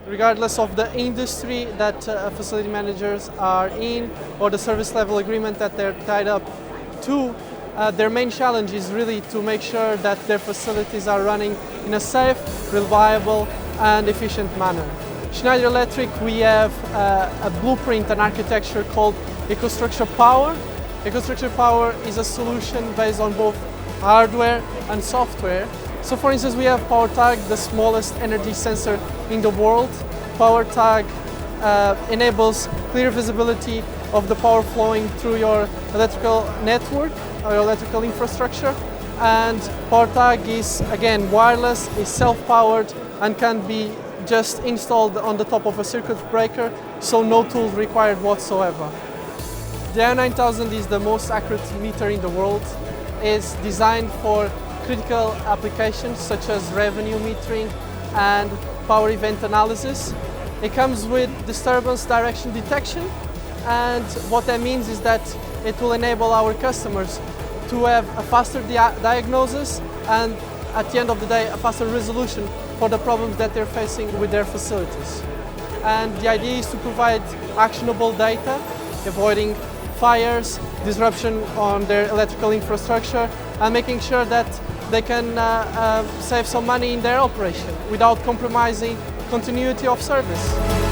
Regardless of the industry that facility managers are in or the service level agreement that they're tied up to, their main challenge is really to make sure that their facilities are running in a safe, reliable and efficient manner. Schneider Electric, we have a blueprint, an architecture called EcoStruxure Power. EcoStruxure Power is a solution based on both hardware and software. So for instance, we have PowerTag, the smallest energy sensor in the world. PowerTag enables clear visibility of the power flowing through your electrical network or your electrical infrastructure. And PowerTag is, again, wireless, is self-powered and can be just installed on the top of a circuit breaker, so no tools required whatsoever. The i9000 is the most accurate meter in the world. It's designed for critical applications such as revenue metering and power event analysis. It comes with disturbance direction detection, and what that means is that it will enable our customers to have a faster diagnosis and at the end of the day a faster resolution for the problems that they're facing with their facilities. And the idea is to provide actionable data, avoiding fires, disruption on their electrical infrastructure, and making sure that they can save some money in their operation without compromising continuity of service.